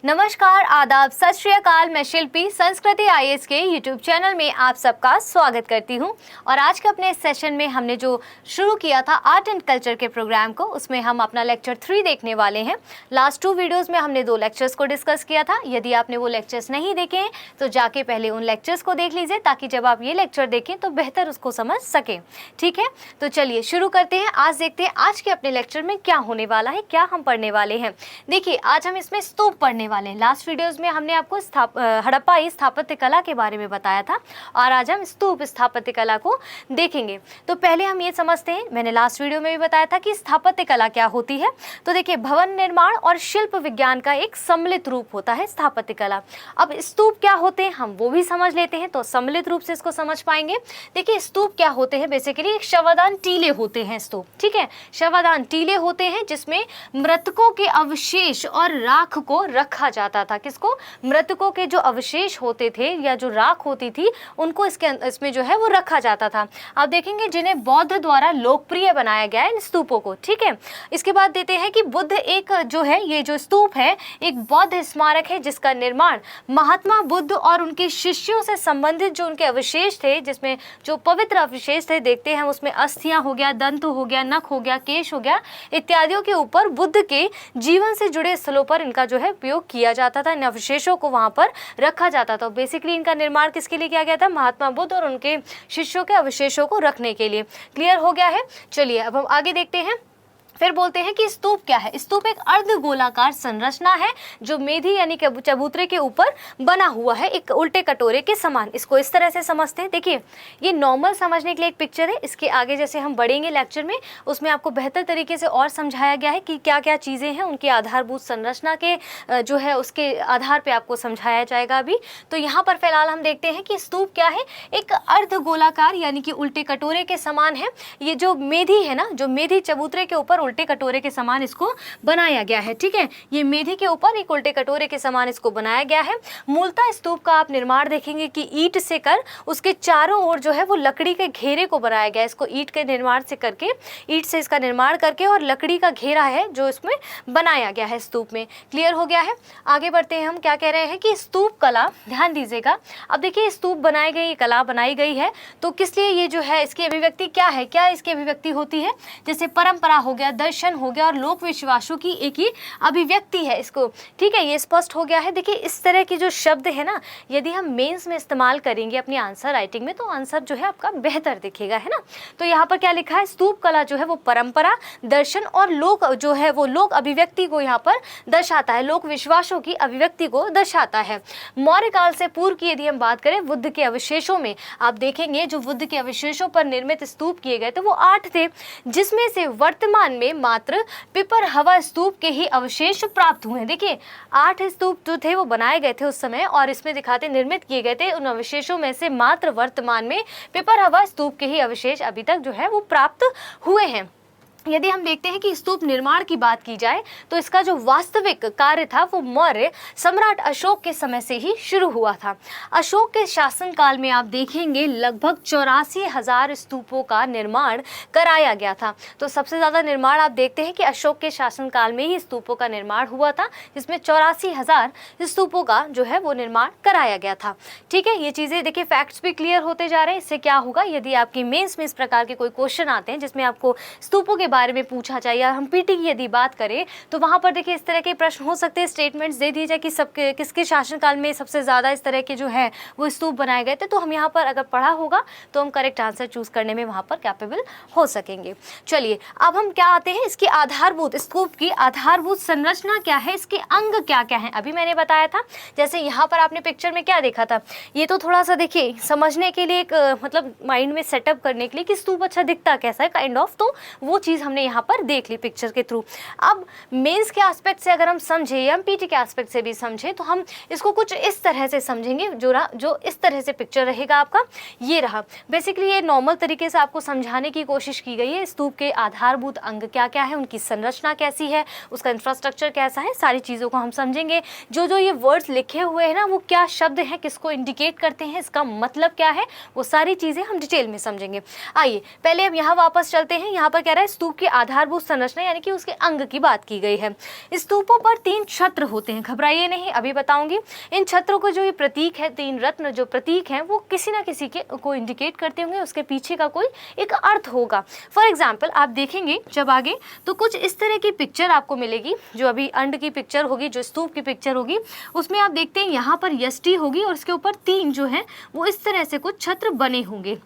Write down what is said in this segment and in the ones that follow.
नमस्कार, आदाब, सत श्री अकाल। मैं शिल्पी संस्कृति आईएएस के यूट्यूब चैनल में आप सबका स्वागत करती हूं। और आज के अपने सेशन में हमने जो शुरू किया था आर्ट एंड कल्चर के प्रोग्राम को, उसमें हम अपना लेक्चर 3 देखने वाले हैं। लास्ट 2 वीडियोस में हमने 2 लेक्चर्स को डिस्कस किया था। यदि आपने वो लेक्चर्स नहीं देखे हैं तो जाके पहले उन लेक्चर्स को देख लीजिए, ताकि जब आप ये लेक्चर देखें तो बेहतर उसको समझ सकें। ठीक है, तो चलिए शुरू करते हैं। आज देखते हैं आज के अपने लेक्चर में क्या होने वाला है, क्या हम पढ़ने वाले हैं। देखिए, आज हम इसमें स्तूप पढ़ने वाले हैं। लास्ट वीडियोस में हमने आपको हड़प्पाई स्थापत्य कला के बारे में बताया था, और आज हम स्तूप स्थापत्य कला को देखेंगे। तो पहले हम ये समझते हैं, मैंने लास्ट वीडियो में भी बताया था कि स्थापत्य कला क्या होती है। तो देखिए, भवन निर्माण और शिल्प विज्ञान का एक सम्मिलित रूप होता है स्थापत्य कला। अब स्तूप क्या होते हैं हम वो भी समझ लेते हैं, तो सम्मिलित रूप से इसको समझ पाएंगे। देखिए, स्तूप क्या होते हैं, बेसिकली एक शवदान टीले होते हैं स्तूप। ठीक है, शवदान टीले होते हैं जिसमें मृतकों के अवशेष और राख को रखा जाता था। किसको? मृतकों के जो अवशेष होते थे या जो राख होती थी उनको इसमें जो है वो रखा जाता था। आप देखेंगे जिन्हें बौद्ध द्वारा लोकप्रिय बनाया गया है इन स्तूपों को। ठीक है, इसके बाद देते हैं कि बुद्ध एक जो है, ये जो स्तूप है एक बौद्ध स्मारक है जिसका निर्माण महात्मा बुद्ध और उनके शिष्यों से संबंधित जो उनके अवशेष थे, जिसमें जो पवित्र अवशेष थे, देखते हैं उसमें अस्थियां हो गया, दंत हो गया, नख हो गया, केश हो गया, इत्यादियों के ऊपर बुद्ध के जीवन से जुड़े स्थलों पर इनका जो है उपयोग किया जाता था। इन अवशेषों को वहां पर रखा जाता था। बेसिकली इनका निर्माण किसके लिए किया गया था? महात्मा बुद्ध और उनके शिष्यों के अवशेषों को रखने के लिए। क्लियर हो गया है? चलिए अब हम आगे देखते हैं। फिर बोलते हैं कि स्तूप क्या है। स्तूप एक अर्ध गोलाकार संरचना है जो मेधी यानी कि चबूतरे के ऊपर बना हुआ है, एक उल्टे कटोरे के समान। इसको इस तरह से समझते हैं। देखिए, ये नॉर्मल समझने के लिए एक पिक्चर है। इसके आगे जैसे हम बढ़ेंगे लेक्चर में, उसमें आपको बेहतर तरीके से और समझाया गया है कि क्या क्या चीज़ें हैं, उनकी आधारभूत संरचना के जो है उसके आधार पर आपको समझाया जाएगा अभी। तो यहाँ पर फिलहाल हम देखते हैं कि स्तूप क्या है। एक अर्ध गोलाकार यानी कि उल्टे कटोरे के समान है। ये जो मेधी है ना, जो मेधी चबूतरे के ऊपर उल्टे कटोरे के समान इसको बनाया गया है। ठीक है, ये मेधी के ऊपर एक उल्टे कटोरे के समान इसको बनाया गया है। मूलतः स्तूप का आप निर्माण देखेंगे कि ईंट से कर उसके चारों ओर जो है वो लकड़ी के घेरे को बनाया गया है। इसको ईंट के निर्माण से करके, ईंट से इसका निर्माण करके और लकड़ी का घेरा है जो इसमें बनाया गया है स्तूप में। क्लियर हो गया है? आगे बढ़ते हैं। हम क्या कह रहे हैं कि स्तूप कला, ध्यान दीजिएगा। अब देखिए, स्तूप बनाई गई, कला बनाई गई है, तो किस लिए ये जो है इसकी अभिव्यक्ति क्या है, क्या इसकी अभिव्यक्ति होती है? जैसे परंपरा हो गया, दर्शन हो गया और लोक विश्वासों की एक ही अभिव्यक्ति है इसको। ठीक है, ये स्पष्ट हो गया है। देखिए, इस तरह के जो शब्द है ना, यदि हम मेंस में इस्तेमाल करेंगे अपनी आंसर राइटिंग में, तो आंसर जो है आपका बेहतर दिखेगा, है ना। तो यहाँ पर क्या लिखा है? स्तूप कला जो है वो परंपरा, दर्शन और लोक जो है वो लोक अभिव्यक्ति को यहाँ पर दर्शाता है, लोक विश्वासों की अभिव्यक्ति को दर्शाता है। मौर्य काल से पूर्व की यदि हम बात करें, बुद्ध के अवशेषों में आप देखेंगे जो बुद्ध के अवशेषों पर निर्मित स्तूप किए गए थे वो 8 थे, जिसमें से वर्तमान में मात्र पिपर हवा स्तूप के ही अवशेष प्राप्त हुए हैं। देखिए, 8 स्तूप जो थे वो बनाए गए थे उस समय, और इसमें दिखाते निर्मित किए गए थे। उन अवशेषों में से मात्र वर्तमान में पिपर हवा स्तूप के ही अवशेष अभी तक जो है वो प्राप्त हुए हैं। यदि हम देखते हैं कि स्तूप निर्माण की बात की जाए तो इसका जो वास्तविक कार्य था वो मौर्य सम्राट अशोक के समय से ही शुरू हुआ था। अशोक के शासनकाल में आप देखेंगे लगभग 84,000 स्तूपों का निर्माण कराया गया था। तो सबसे ज़्यादा निर्माण आप देखते हैं कि अशोक के शासनकाल में ही स्तूपों का निर्माण हुआ था, जिसमें 84,000 स्तूपों का जो है वो निर्माण कराया गया था। ठीक है, ये चीज़ें देखिए, फैक्ट्स भी क्लियर होते जा रहे हैं। इससे क्या होगा, यदि आपकी मेंस में इस प्रकार के कोई क्वेश्चन आते हैं जिसमें आपको स्तूपों के बारे में पूछा जाए, या हम पीटी की यदि बात करें, तो वहां पर देखिए इस तरह के प्रश्न हो सकते हैं। स्टेटमेंट्स दे दिए जाए कि सबके किसके शासनकाल में सबसे ज्यादा इस तरह के जो है वो स्तूप बनाए गए थे, तो हम यहाँ पर अगर पढ़ा होगा तो हम करेक्ट आंसर चूज करने में वहां पर कैपेबल हो सकेंगे। चलिए, अब हम क्या आते हैं, इसकी आधारभूत, स्तूप की आधारभूत संरचना क्या है, इसके अंग क्या क्या है। अभी मैंने बताया था, जैसे यहाँ पर आपने पिक्चर में क्या देखा था, ये तो थोड़ा सा देखिए समझने के लिए एक मतलब माइंड में सेटअप करने के लिए कि स्तूप अच्छा दिखता कैसा है, काइंड ऑफ, तो वो चीज हमने यहाँ पर देख ली पिक्चर के थ्रू। अब मेंस के एस्पेक्ट से अगर हम समझे या हम पीटी के एस्पेक्ट से भी समझे, तो हम इसको कुछ इस तरह से समझेंगे, जो इस तरह से पिक्चर रहेगा आपका, ये रहा। बेसिकली ये नॉर्मल तरीके से आपको समझाने की कोशिश की गई है। स्तूप के आधारभूत अंग क्या क्या है, उनकी संरचना कैसी है, उसका इंफ्रास्ट्रक्चर कैसा है, सारी चीज़ों को हम समझेंगे। जो ये वर्ड्स लिखे हुए हैं ना, वो क्या शब्द हैं, किसको इंडिकेट करते हैं, इसका मतलब क्या है, वो सारी चीज़ें हम डिटेल में समझेंगे। आइए पहले हम यहाँ वापस चलते हैं। यहाँ पर कह रहा है स्तूप स्तूप की आधारभूत संरचना यानी कि उसके अंग की बात की गई है। स्तूपों पर 3 छत्र होते हैं, घबराइए नहीं, अभी बताऊंगी। इन छत्रों को जो ये प्रतीक है, 3 रत्न जो प्रतीक हैं, वो किसी ना किसी के को इंडिकेट करते होंगे, उसके पीछे का कोई एक अर्थ होगा। फॉर एग्जाम्पल आप देखेंगे जब आगे तो कुछ इस तरह की पिक्चर आपको मिलेगी, जो अभी अंड की पिक्चर होगी, जो स्तूप की पिक्चर होगी, उसमें आप देखते हैं यहाँ पर यष्टि होगी और उसके ऊपर 3 जो है वो इस तरह से कुछ छत्र बने होंगे,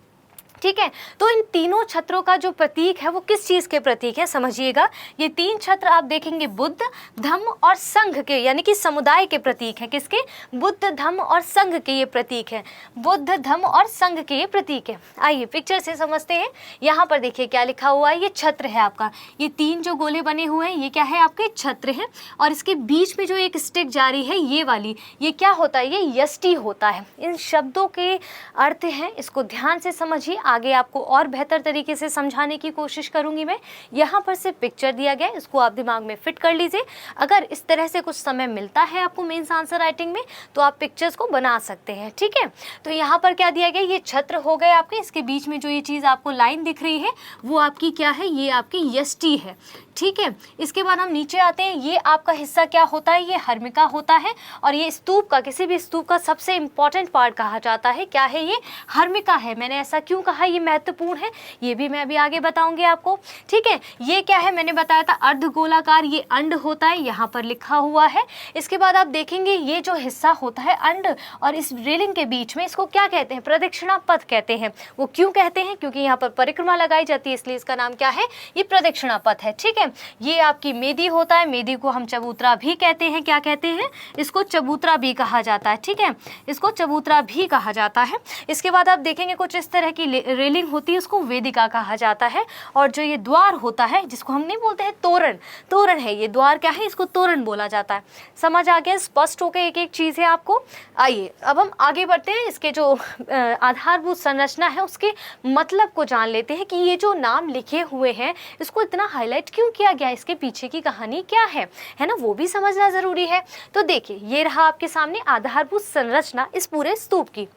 ठीक है। तो इन तीनों छत्रों का जो प्रतीक है वो किस चीज के प्रतीक है समझिएगा। ये 3 छत्र आप देखेंगे बुद्ध, धम्म और संघ के, यानी कि समुदाय के प्रतीक है। किसके? बुद्ध, धम्म और संघ के ये प्रतीक है। बुद्ध, धम्म और संघ के ये प्रतीक है। आइए पिक्चर से समझते हैं। यहाँ पर देखिए क्या लिखा हुआ है, ये छत्र है आपका। ये 3 जो गोले बने हुए हैं ये क्या है? आपके छत्र है। और इसके बीच में जो एक स्टिक जा रही है ये वाली, ये क्या होता है? ये यष्टि होता है। इन शब्दों के अर्थ हैं, इसको ध्यान से समझिए, आगे आपको और बेहतर तरीके से समझाने की कोशिश करूंगी मैं। यहाँ पर से पिक्चर दिया गया है, इसको आप दिमाग में फिट कर लीजिए। अगर इस तरह से कुछ समय मिलता है आपको मेंस आंसर राइटिंग में तो आप पिक्चर्स को बना सकते हैं, ठीक है। तो यहाँ पर क्या दिया गया? ये छत्र हो गए आपके, इसके बीच में जो ये चीज़ आपको लाइन दिख रही है वो आपकी क्या है? ये आपकी यष्टि है, ठीक है। इसके बाद हम नीचे आते हैं। ये आपका हिस्सा क्या होता है? ये हर्मिका होता है। और ये स्तूप का, किसी भी स्तूप का सबसे इंपॉर्टेंट पार्ट कहा जाता है, क्या है? ये हर्मिका है। मैंने ऐसा क्यों कहा? ये महत्वपूर्ण है, ये भी मैं अभी आगे बताऊंगी आपको, ठीक है। ये क्या है? मैंने बताया था अर्धगोलाकार, ये अंड होता है, यहाँ पर लिखा हुआ है। इसके बाद आप देखेंगे ये जो हिस्सा होता है अंड और इस रेलिंग के बीच में, इसको क्या कहते हैं? प्रदक्षिणा पथ कहते हैं। वो क्यों कहते हैं? क्योंकि यहाँ पर परिक्रमा लगाई जाती है, इसलिए इसका नाम क्या है? ये प्रदक्षिणा पथ है, ठीक है। ये आपकी मेदी होता है, मेदी को हम चबूतरा भी कहते हैं। क्या कहते हैं? इसको चबूतरा भी कहा जाता है, ठीक है, इसको चबूतरा भी कहा जाता है। इसके बाद आप देखेंगे कुछ इस तरह की रेलिंग होती है, उसको वेदिका कहा जाता है। और जो ये द्वार होता है, जिसको हम नहीं बोलते हैं तोरण, तोरण है ये द्वार, क्या है? इसको तोरण बोला जाता है। समझ आ गया? स्पष्ट हो गया एक एक चीज़ है आपको। आइए अब हम आगे बढ़ते हैं, इसके जो आधारभूत संरचना है उसके मतलब को जान लेते हैं कि ये जो नाम लिखे हुए हैं इसको इतना हाईलाइट क्यों किया गया, इसके पीछे की कहानी क्या है ना, वो भी समझना जरूरी है। तो देखिए ये रहा आपके सामने आधारभूत संरचना इस पूरे स्तूप की।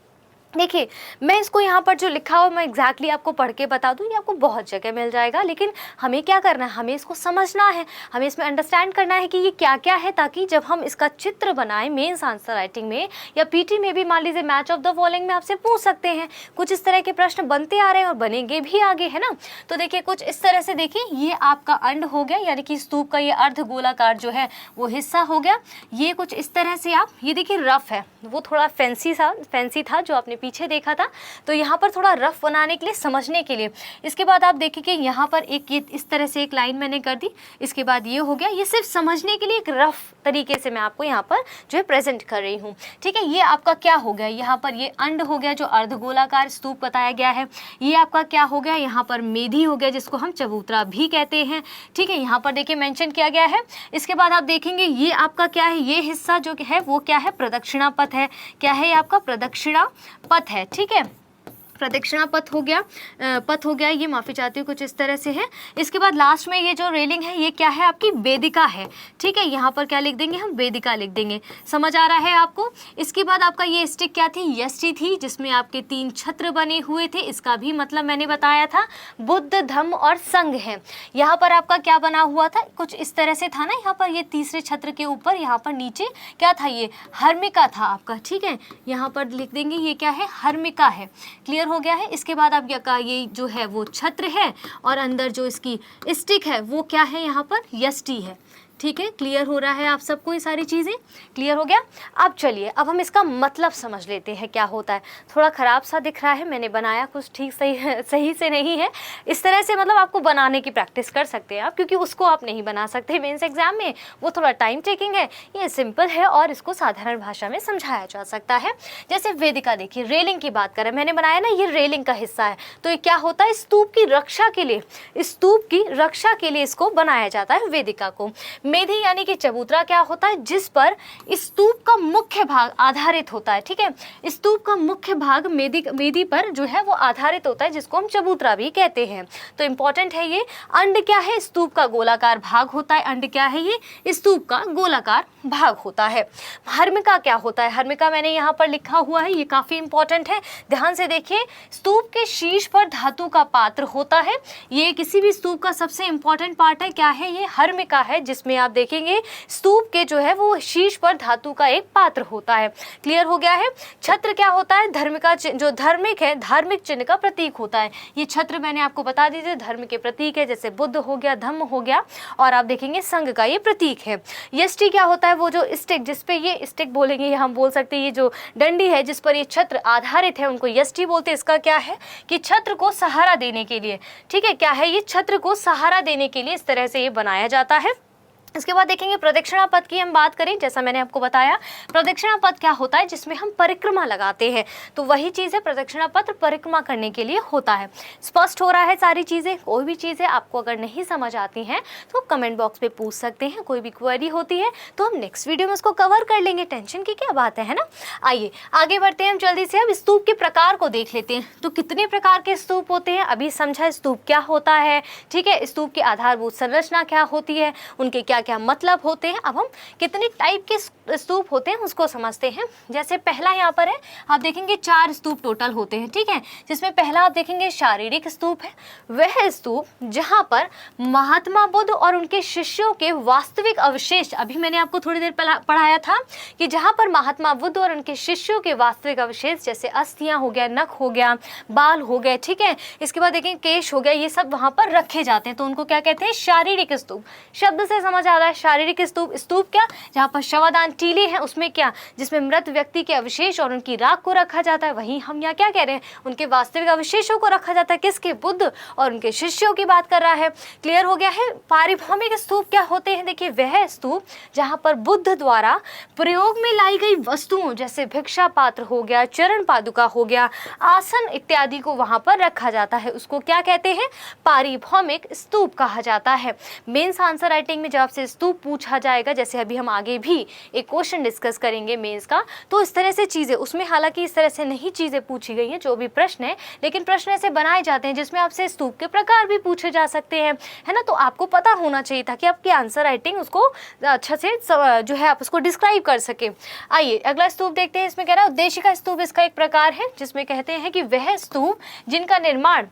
देखिए मैं इसको यहाँ पर जो लिखा हो मैं एग्जैक्टली आपको पढ़ के बता दूँ, ये आपको बहुत जगह मिल जाएगा, लेकिन हमें क्या करना है? हमें इसको समझना है, हमें इसमें अंडरस्टैंड करना है कि ये क्या क्या है, ताकि जब हम इसका चित्र बनाएं मेंस आंसर राइटिंग में या पीटी में भी, मान लीजिए मैच ऑफ द फॉलोइंग में आपसे पूछ सकते हैं, कुछ इस तरह के प्रश्न बनते आ रहे हैं और बनेंगे भी आगे, है ना। तो देखिए कुछ इस तरह से, देखिए ये आपका अंड हो गया, यानी कि स्तूप का ये अर्ध गोलाकार जो है वो हिस्सा हो गया। ये कुछ इस तरह से आप ये देखिए रफ है, वो थोड़ा फैंसी था जो आपने पीछे देखा था, तो यहाँ पर थोड़ा रफ बनाने के लिए, समझने के लिए। इसके बाद आप देखिए कि यहाँ पर एक ये इस तरह से एक लाइन मैंने कर दी, इसके बाद ये हो गया। ये सिर्फ समझने के लिए एक रफ तरीके से मैं आपको यहाँ पर जो है प्रेजेंट कर रही हूँ, ठीक है। ये आपका क्या हो गया? यहाँ पर ये अंड हो गया जो अर्धगोलाकार स्तूप बताया गया है। ये आपका क्या हो गया? यहाँ पर मेधी हो गया जिसको हम चबूतरा भी कहते हैं, ठीक है, यहाँ पर देखिए मेंशन किया गया है। इसके बाद आप देखेंगे ये आपका क्या है? ये हिस्सा जो है वो क्या है? प्रदक्षिणा पथ है। क्या है? ये आपका प्रदक्षिणा पथ है, ठीक है, प्रदक्षिणा पथ हो गया, ये माफ़ी चाहती हूँ, कुछ इस तरह से है। इसके बाद लास्ट में ये जो रेलिंग है ये क्या है? आपकी वेदिका है, ठीक है। यहाँ पर क्या लिख देंगे हम? वेदिका लिख देंगे। समझ आ रहा है आपको? इसके बाद आपका ये स्टिक क्या थी? यष्टि थी, जिसमें आपके 3 छत्र बने हुए थे। इसका भी मतलब मैंने बताया था, बुद्ध, धम्म और संघ है। यहाँ पर आपका क्या बना हुआ था? कुछ इस तरह से था ना, यहाँ पर ये तीसरे छत्र के ऊपर, यहाँ पर नीचे क्या था? ये हर्मिका था आपका, ठीक है, यहाँ पर लिख देंगे ये क्या है? हर्मिका है। क्लियर हो गया है? इसके बाद आप ये जो है वो छत्र है और अंदर जो इसकी स्टिक है वो क्या है? यहाँ पर यष्टि है, ठीक है। क्लियर हो रहा है आप सबको? ये सारी चीज़ें क्लियर हो गया? अब चलिए अब हम इसका मतलब समझ लेते हैं क्या होता है। थोड़ा ख़राब सा दिख रहा है, मैंने बनाया कुछ ठीक सही से नहीं है। इस तरह से मतलब आपको बनाने की प्रैक्टिस कर सकते हैं आप, क्योंकि उसको आप नहीं बना सकते मेंस एग्जाम में, वो थोड़ा टाइम टेकिंग है। ये सिंपल है और इसको साधारण भाषा में समझाया जा सकता है। जैसे वेदिका, देखिए रेलिंग की बात करें, मैंने बनाया ना, ये रेलिंग का हिस्सा है। तो ये क्या होता है? स्तूप की रक्षा के लिए, स्तूप की रक्षा के लिए इसको बनाया जाता है वेदिका को। मेधी यानी कि चबूतरा क्या होता है, जिस पर स्तूप का मुख्य भाग आधारित होता है। ठीक है, स्तूप का मुख्य भाग मेधी पर जो है वो आधारित होता है, जिसको हम चबूतरा भी कहते हैं। तो इंपॉर्टेंट है ये। अंड क्या है, स्तूप का गोलाकार भाग होता है। अंड क्या है, ये स्तूप का गोलाकार भाग होता है। हर्मिका क्या होता है, हर्मिका मैंने यहाँ पर लिखा हुआ है, ये काफी इंपॉर्टेंट है, ध्यान से देखिए। स्तूप के शीर्ष पर धातु का पात्र होता है। ये किसी भी स्तूप का सबसे इंपॉर्टेंट पार्ट है। क्या है, ये हर्मिका है, जिसमें आप देखेंगे स्तूप के जो है वो शीर्ष पर धातु का एक पात्र होता है। क्लियर हो गया है। छत्र क्या होता है, धर्मिका जो धार्मिक है, धार्मिक चिन्ह का प्रतीक होता है। ये छत्र मैंने आपको बता दी थी, धर्म के प्रतीक है, जैसे बुद्ध हो गया, धम्म हो गया, और आप देखेंगे संघ का ये प्रतीक है। यष्टि क्या होता है, वो जो स्टिक, जिसपे ये स्टिक बोलेंगे, हम बोल सकते हैं ये जो डंडी है जिस पर ये छत्र आधारित है, उनको यष्टि बोलते हैं। इसका क्या है कि छत्र को सहारा देने के लिए, ठीक है, क्या है, ये छत्र को सहारा देने के लिए इस तरह से ये बनाया जाता है। इसके बाद देखेंगे प्रदक्षिणा पथ की हम बात करें, जैसा मैंने आपको बताया प्रदक्षिणा पथ क्या होता है, जिसमें हम परिक्रमा लगाते हैं। तो वही चीज़ है, प्रदक्षिणा पथ परिक्रमा करने के लिए होता है। स्पष्ट हो रहा है सारी चीज़ें। कोई भी चीज़ें आपको अगर नहीं समझ आती हैं तो कमेंट बॉक्स पे पूछ सकते हैं। कोई भी क्वेरी होती है तो हम नेक्स्ट वीडियो में उसको कवर कर लेंगे, टेंशन की क्या बात है ना। आइए आगे बढ़ते हैं हम जल्दी से। अब स्तूप के प्रकार को देख लेते हैं। तो कितने प्रकार के स्तूप होते हैं, अभी समझा स्तूप क्या होता है, ठीक है, स्तूप की आधारभूत संरचना क्या होती है, उनके क्या क्या मतलब होते हैं। अब हम कितने टाइप के स्तूप होते हैं उसको समझते हैं। जैसे पहला यहाँ पर है, आप देखेंगे 4 स्तूप टोटल होते हैं, ठीक है, जिसमें पहला आप देखेंगे शारीरिक स्तूप है। वह स्तूप जहाँ पर महात्मा बुद्ध और उनके शिष्यों के वास्तविक अवशेष, अभी मैंने आपको थोड़ी देर पढ़ाया था कि जहाँ पर महात्मा बुद्ध और उनके शिष्यों के वास्तविक अवशेष, जैसे अस्थियां हो गया, नख हो गया, बाल हो गए, ठीक है, इसके बाद देखेंगे केश हो गया, ये सब वहाँ पर रखे जाते हैं, तो उनको क्या कहते हैं, शारीरिक स्तूप। शब्द से समझ आ रहा है शारीरिक स्तूप। स्तूप क्या, जहाँ पर शवदान टीले हैं, उसमें क्या, जिसमें मृत व्यक्ति के अवशेष और उनकी राख को रखा जाता है। वहीं हम यहाँ क्या कह रहे हैं, उनके वास्तविक अवशेषों को रखा जाता है। किसके, बुद्ध और उनके शिष्यों की बात कर रहा है। क्लियर हो गया है। पारिभौमिक स्तूप क्या होते हैं, देखिए वह स्तूप जहाँ पर बुद्ध द्वारा प्रयोग में लाई गई वस्तुओं, जैसे भिक्षा पात्र हो गया, चरण पादुका हो गया, आसन इत्यादि को वहाँ पर रखा जाता है, उसको क्या कहते हैं, पारिभौमिक स्तूप कहा जाता है। मेंस आंसर राइटिंग में जब आपसे स्तूप पूछा जाएगा, जैसे अभी हम आगे भी एक क्वेश्चन डिस्कस करेंगे मेंस का, तो इस तरह से चीजें, उसमें हालांकि इस तरह से नहीं चीजें पूछी गई हैं जो भी प्रश्न है, लेकिन प्रश्न ऐसे बनाए जाते हैं जिसमें आपसे स्तूप के प्रकार भी पूछे जा सकते हैं, है ना। तो आपको पता होना चाहिए था कि आपकी आंसर राइटिंग उसको अच्छा से जो है आप उसको डिस्क्राइब कर सके। आइए अगला स्तूप देखते हैं। इसमें कह रहा है उद्देशिका स्तूप इसका एक प्रकार है, जिसमें कहते हैं कि वह स्तूप जिनका निर्माण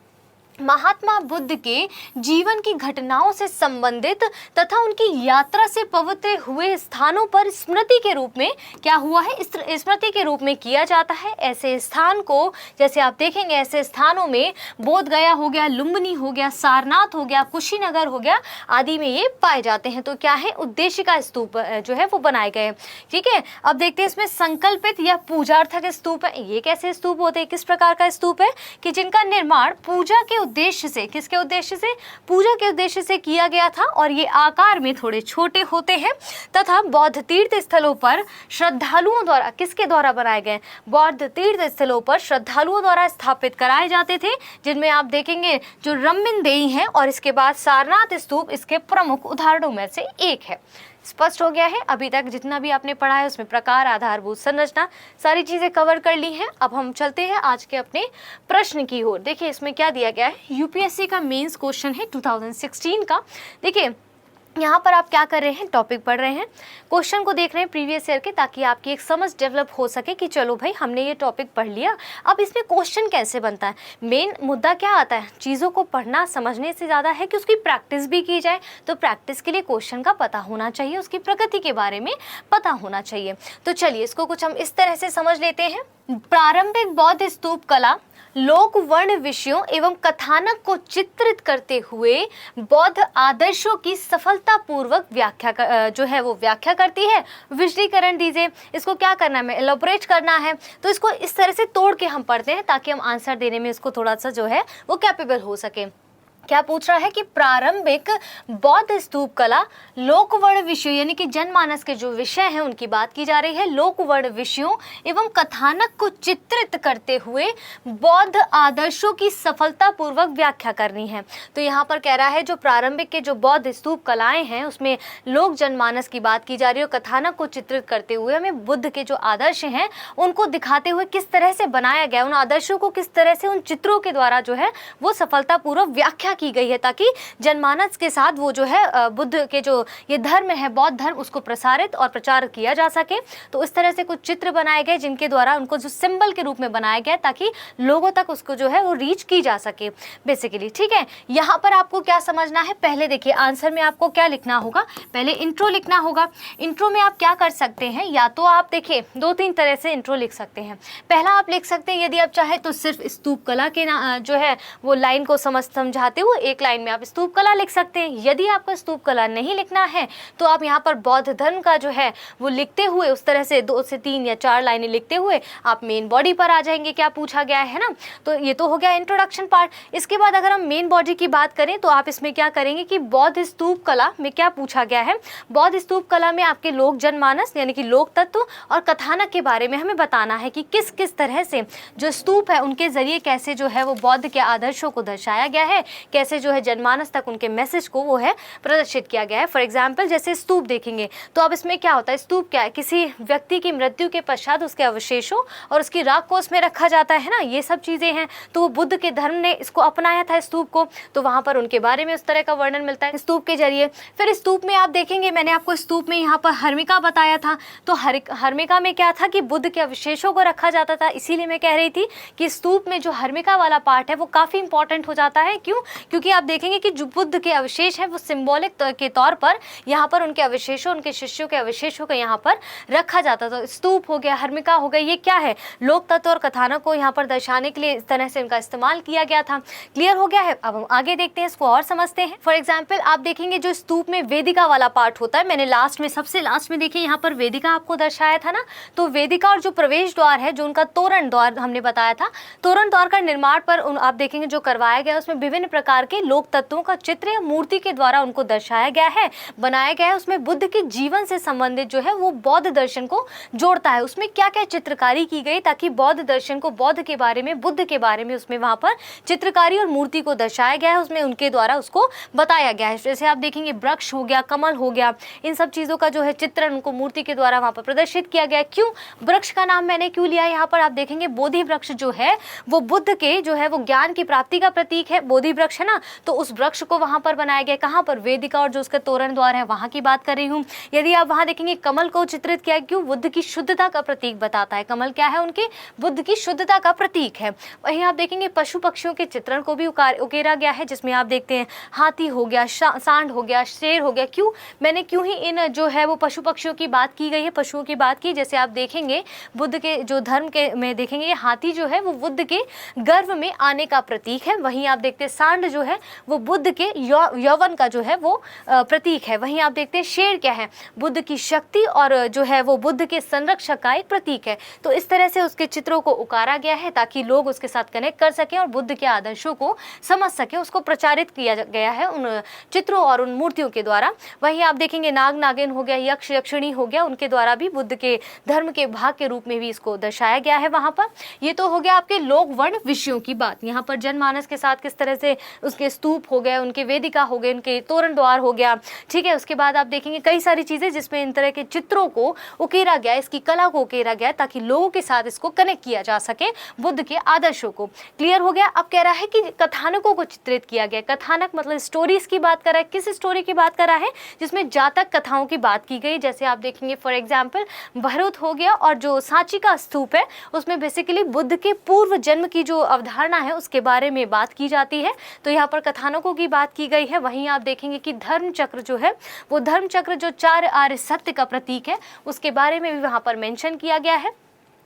महात्मा बुद्ध के जीवन की घटनाओं से संबंधित तथा उनकी यात्रा से पवित्र हुए स्थानों पर स्मृति के रूप में क्या हुआ है, स्मृति के रूप में किया जाता है। ऐसे स्थान को, जैसे आप देखेंगे, ऐसे स्थानों में बोध गया हो गया, लुम्बिनी हो गया, सारनाथ हो गया, कुशीनगर हो गया आदि में ये पाए जाते हैं। तो क्या है, उद्देशिका स्तूप जो है वो बनाए गए। ठीक है, अब देखते हैं इसमें संकल्पित या पूजार्थक स्तूप है। ये कैसे स्तूप होते हैं, किस प्रकार का स्तूप है कि जिनका निर्माण पूजा के उद्देश्य से, किसके उद्देश्य से, पूजा के उद्देश्य से किया गया था, और ये आकार में थोड़े छोटे होते हैं तथा बौद्ध तीर्थ स्थलों पर श्रद्धालुओं द्वारा, किसके द्वारा बनाए गए, बौद्ध तीर्थ स्थलों पर श्रद्धालुओं द्वारा स्थापित कराए जाते थे, जिनमें आप देखेंगे जो रम्मिनदेई हैं और इसके बाद सारनाथ स्तूप इसके प्रमुख उदाहरणों में से एक है। स्पष्ट हो गया है। अभी तक जितना भी आपने पढ़ा है उसमें प्रकार, आधारभूत संरचना, सारी चीजें कवर कर ली हैं। अब हम चलते हैं आज के अपने प्रश्न की ओर। देखिए इसमें क्या दिया गया है, यूपीएससी का मेंस क्वेश्चन है 2016 का। देखिए यहाँ पर आप क्या कर रहे हैं, टॉपिक पढ़ रहे हैं, क्वेश्चन को देख रहे हैं प्रीवियस ईयर के, ताकि आपकी एक समझ डेवलप हो सके कि चलो भाई हमने ये टॉपिक पढ़ लिया, अब इसमें क्वेश्चन कैसे बनता है। मेन मुद्दा क्या आता है, चीज़ों को पढ़ना समझने से ज़्यादा है कि उसकी प्रैक्टिस भी की जाए। तो प्रैक्टिस के लिए क्वेश्चन का पता होना चाहिए, उसकी प्रकृति के बारे में पता होना चाहिए। तो चलिए इसको कुछ हम इस तरह से समझ लेते हैं। प्रारंभिक बौद्ध स्तूप कला लोक वर्ण विषयों एवं कथानक को चित्रित करते हुए बौद्ध आदर्शों की सफलतापूर्वक व्याख्या जो है वो व्याख्या करती है। विशदीकरण दीजिए, इसको क्या करना है, एलोबरेट करना है। तो इसको इस तरह से तोड़ के हम पढ़ते हैं ताकि हम आंसर देने में इसको थोड़ा सा जो है वो कैपेबल हो सके। क्या पूछ रहा है कि प्रारंभिक बौद्ध स्तूप कला लोकवर्ण विषयों यानी कि जनमानस के जो विषय हैं उनकी बात की जा रही है, लोकवर्ण विषयों एवं कथानक को चित्रित करते हुए बौद्ध आदर्शों की सफलतापूर्वक व्याख्या करनी है। तो यहाँ पर कह रहा है जो प्रारंभिक के जो बौद्ध स्तूप कलाएं हैं उसमें लोक जनमानस की बात की जा रही है और कथानक को चित्रित करते हुए हमें बुद्ध के जो आदर्श हैं उनको दिखाते हुए किस तरह से बनाया गया, उन आदर्शों को किस तरह से उन चित्रों के द्वारा जो है वो सफलतापूर्वक व्याख्या की गई है, ताकि जनमानस के साथ वो जो है बुद्ध के जो ये धर्म है बौद्ध धर्म उसको प्रसारित और प्रचार किया जा सके। तो इस तरह से कुछ चित्र बनाए गए जिनके द्वारा उनको जो सिंबल के रूप में बनाया गया ताकि लोगों तक उसको जो है वो रीच की जा सके बेसिकली। ठीक है, यहाँ पर आपको क्या समझना है, पहले देखिए आंसर में आपको क्या लिखना होगा, पहले इंट्रो लिखना होगा। इंट्रो में आप क्या कर सकते हैं, या तो आप देखिए 2-3 तरह से इंट्रो लिख सकते हैं। पहला आप लिख सकते हैं यदि आप चाहे तो सिर्फ स्तूप कला के जो है वो लाइन को समझाते हुए एक लाइन में आप स्तूप कला लिख सकते हैं। यदि आपको स्तूप कला नहीं लिखना है तो आप यहाँ पर बौद्ध धर्म का जो है वो लिखते हुए उस तरह से 2 से 3 या 4 लाइनें लिखते हुए आप मेन बॉडी पर आ जाएंगे, क्या पूछा गया है ना। तो ये तो हो गया इंट्रोडक्शन पार्ट। इसके बाद अगर हम मेन बॉडी की बात करें तो आप इसमें क्या करेंगे कि बौद्ध स्तूप कला में क्या पूछा गया है, बौद्ध स्तूप कला में आपके लोक जनमानस यानी कि लोक तत्व और कथानक के बारे में हमें बताना है कि किस किस तरह से जो स्तूप है उनके जरिए कैसे जो है वो बौद्ध के आदर्शों को दर्शाया गया है, कैसे जो है जनमानस तक उनके मैसेज को वो है प्रदर्शित किया गया है। फॉर एग्जाम्पल जैसे स्तूप देखेंगे तो अब इसमें क्या होता है, स्तूप क्या है, किसी व्यक्ति की मृत्यु के पश्चात उसके अवशेषों और उसकी राख को उसमें रखा जाता है ना, ये सब चीज़ें हैं। तो वो बुद्ध के धर्म ने इसको अपनाया था स्तूप को, तो वहाँ पर उनके बारे में उस तरह का वर्णन मिलता है स्तूप के जरिए। फिर स्तूप में आप देखेंगे मैंने आपको स्तूप में यहाँ पर हर्मिका बताया था, तो हर्मिका में क्या था कि बुद्ध के अवशेषों को रखा जाता था। इसीलिए मैं कह रही थी कि स्तूप में जो हर्मिका वाला पार्ट है वो काफ़ी इंपॉर्टेंट हो जाता है। क्यों? क्योंकि आप देखेंगे कि जो बुद्ध के अवशेष हैं वो सिंबॉलिक के तौर पर यहाँ पर उनके अवशेषों उनके शिष्यों के अवशेषों को यहाँ पर रखा जाता था। स्तूप हो गया, हर्मिका हो गया, ये क्या है, लोक तत्व और कथानक को यहाँ पर दर्शाने के लिए इस तरह से इनका इस्तेमाल किया गया था। क्लियर हो गया है? अब हम आगे देखते हैं, इसको और समझते हैं। फॉर एग्जाम्पल आप देखेंगे जो स्तूप में वेदिका वाला पार्ट होता है, मैंने लास्ट में सबसे लास्ट में देखिए यहाँ पर वेदिका आपको दर्शाया था ना, तो वेदिका और जो प्रवेश द्वार है जो उनका तोरण द्वार हमने बताया था, तोरण द्वार का निर्माण पर आप देखेंगे जो करवाया गया उसमें विभिन्न प्रकार के लोक तत्वों का चित्र या मूर्ति के द्वारा उनको दर्शाया गया है, बनाया गया है। उसमें बुद्ध के जीवन से संबंधित जो है वो बौद्ध दर्शन को जोड़ता है। उसमें क्या क्या चित्रकारी की गई ताकि बौद्ध दर्शन को, बौद्ध के बारे में, बुद्ध के बारे में उसमें वहाँ पर चित्रकारी और मूर्ति को दर्शाया गया है, उसमें उनके द्वारा उसको बताया गया है। जैसे आप देखेंगे वृक्ष हो गया, कमल हो गया, इन सब चीज़ों का जो है चित्रण उनको मूर्ति के द्वारा वहाँ पर प्रदर्शित किया गया है। क्यों वृक्ष का नाम मैंने क्यों लिया यहाँ पर, आप देखेंगे बोधि वृक्ष जो है वो बुद्ध के जो है वो ज्ञान की प्राप्ति का प्रतीक है, बोधि वृक्ष है ना, तो उस वृक्ष को वहाँ पर बनाया गया। कहाँ पर? वेदिका और जो उसका तोरण द्वार है वहाँ की बात कर रही हूँ। यदि आप वहाँ देखेंगे कमल को चित्रित किया, क्यों? बुद्ध की शुद्धता का प्रतीक बताता है। कमल क्या है? उनके बुद्ध की शुद्धता का प्रतीक है। वहीं आप देखेंगे पशु पक्षियों के चित्रण को भी उकेरा गया है, जिसमें आप देखते हैं हाथी हो गया, सांड हो गया, शेर हो गया। क्यों? मैंने क्यों ही इन जो है वो पशु पक्षियों की बात की गई है, पशुओं की बात की। जैसे आप देखेंगे बुद्ध के जो धर्म के में देखेंगे हाथी जो है वो बुद्ध के गर्भ में आने का प्रतीक है। वहीं आप देखते हैं सांड जो है वो बुद्ध के यौवन का जो है वो प्रतीक है। वहीं आप देखते हैं शेर क्या है? बुद्ध की शक्ति और जो है वो बुद्ध के संरक्षक का एक प्रतीक है। तो इस तरह से उसके चित्रों को उकारा गया है ताकि लोग उसके साथ कनेक्ट कर सकें और बुद्ध के आदर्शों को समझ सकें, उसको प्रचारित किया गया है उन चित्रों और उन मूर्तियों के द्वारा। वहीं आप देखेंगे नाग नागिन हो गया, यक्ष यक्षिणी हो गया, उनके द्वारा भी बुद्ध के धर्म के भाग के रूप में भी इसको दर्शाया गया है वहाँ पर। ये तो हो गया आपके लोक वर्ण विषयों की बात। यहाँ पर जनमानस के साथ किस तरह से उसके स्तूप हो गए, उनके वेदिका हो गए, उनके तोरण द्वार हो गया, ठीक है। उसके बाद आप देखेंगे कई सारी चीज़ें जिसमें इन तरह के चित्रों को उकेरा गया, इसकी कला को उकेरा गया ताकि लोगों के साथ इसको कनेक्ट किया जा सके बुद्ध के आदर्शों को। क्लियर हो गया? अब कह रहा है कि कथानकों को चित्रित किया गया। कथानक मतलब स्टोरीज की बात कर रहा है। किस स्टोरी की बात कर रहा है? जिसमें जातक कथाओं की बात की गई। जैसे आप देखेंगे फॉर एग्जाम्पल भरूच हो गया और जो सांची का स्तूप है उसमें बेसिकली बुद्ध के पूर्व जन्म की जो अवधारणा है उसके बारे में बात की जाती है, तो यहाँ पर कथानकों की बात की गई है। वहीं आप देखेंगे कि धर्म चक्र जो है वो धर्म चक्र जो 4 आर्य सत्य का प्रतीक है उसके बारे में भी वहाँ पर मेंशन किया गया है।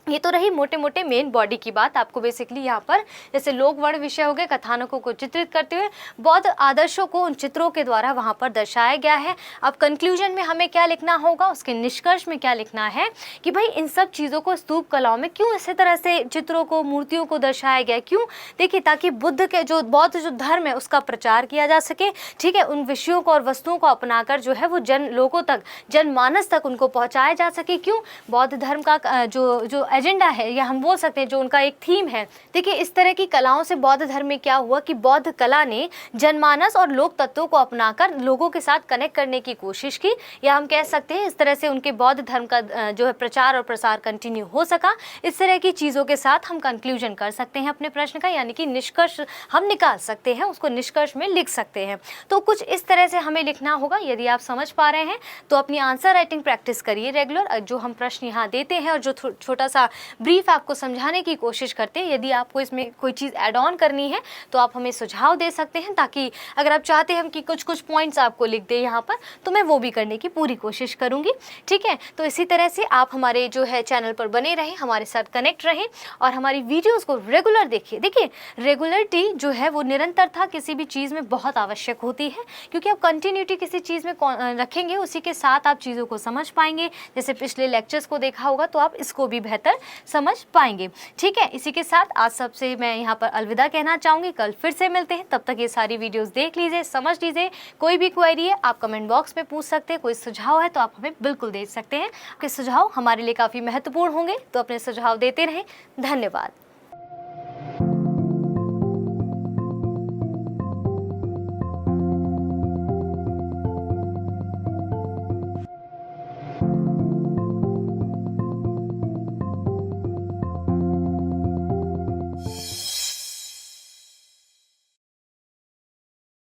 ये तो रही मोटे मोटे मेन बॉडी की बात। आपको बेसिकली यहाँ पर जैसे लोक वर्ण विषय हो गए, कथानकों को चित्रित करते हुए बौद्ध आदर्शों को उन चित्रों के द्वारा वहाँ पर दर्शाया गया है। अब कंक्लूजन में हमें क्या लिखना होगा, उसके निष्कर्ष में क्या लिखना है कि भाई इन सब चीज़ों को स्तूप कलाओं में क्यों इसी तरह से चित्रों को, मूर्तियों को दर्शाया गया, क्यों? देखिए, ताकि बुद्ध के जो बौद्ध जो धर्म है उसका प्रचार किया जा सके, ठीक है, उन विषयों को और वस्तुओं को अपनाकर जो है वो लोगों तक, जनमानस तक उनको पहुँचाया जा सके। क्यों? बौद्ध धर्म का जो एजेंडा है, या हम बोल सकते हैं जो उनका एक थीम है। देखिए, इस तरह की कलाओं से बौद्ध धर्म में क्या हुआ कि बौद्ध कला ने जनमानस और लोक तत्वों को अपनाकर लोगों के साथ कनेक्ट करने की कोशिश की, या हम कह सकते हैं इस तरह से उनके बौद्ध धर्म का जो है प्रचार और प्रसार कंटिन्यू हो सका। इस तरह की चीज़ों के साथ हम कंक्लूजन कर सकते हैं अपने प्रश्न का, यानी कि निष्कर्ष हम निकाल सकते हैं, उसको निष्कर्ष में लिख सकते हैं। तो कुछ इस तरह से हमें लिखना होगा। यदि आप समझ पा रहे हैं तो अपनी आंसर राइटिंग प्रैक्टिस करिए रेगुलर। जो हम प्रश्न यहाँ देते हैं और जो छोटा सा ब्रीफ आपको समझाने की कोशिश करते हैं, यदि आपको इसमें कोई चीज़ ऐड ऑन करनी है तो आप हमें सुझाव दे सकते हैं, ताकि अगर आप चाहते हैं कि कुछ कुछ पॉइंट्स आपको लिख दें यहाँ पर, तो मैं वो भी करने की पूरी कोशिश करूँगी। ठीक है, तो इसी तरह से आप हमारे जो है चैनल पर बने रहें, हमारे साथ कनेक्ट रहें और हमारी वीडियोज़ को रेगुलर देखिए। देखिए, रेगुलरिटी जो है वो निरंतरता किसी भी चीज़ में बहुत आवश्यक होती है, क्योंकि आप कंटिन्यूटी किसी चीज़ में रखेंगे, उसी के साथ आप चीज़ों को समझ पाएंगे। जैसे पिछले लेक्चर्स को देखा होगा तो आप इसको भी बेहतर समझ पाएंगे। ठीक है, इसी के साथ आज सबसे मैं यहाँ पर अलविदा कहना चाहूँगी। कल फिर से मिलते हैं, तब तक ये सारी वीडियोस देख लीजिए, समझ लीजिए। कोई भी क्वेरी है आप कमेंट बॉक्स में पूछ सकते हैं, कोई सुझाव है तो आप हमें बिल्कुल दे सकते हैं। आपके सुझाव हमारे लिए काफ़ी महत्वपूर्ण होंगे, तो अपने सुझाव देते रहें। धन्यवाद।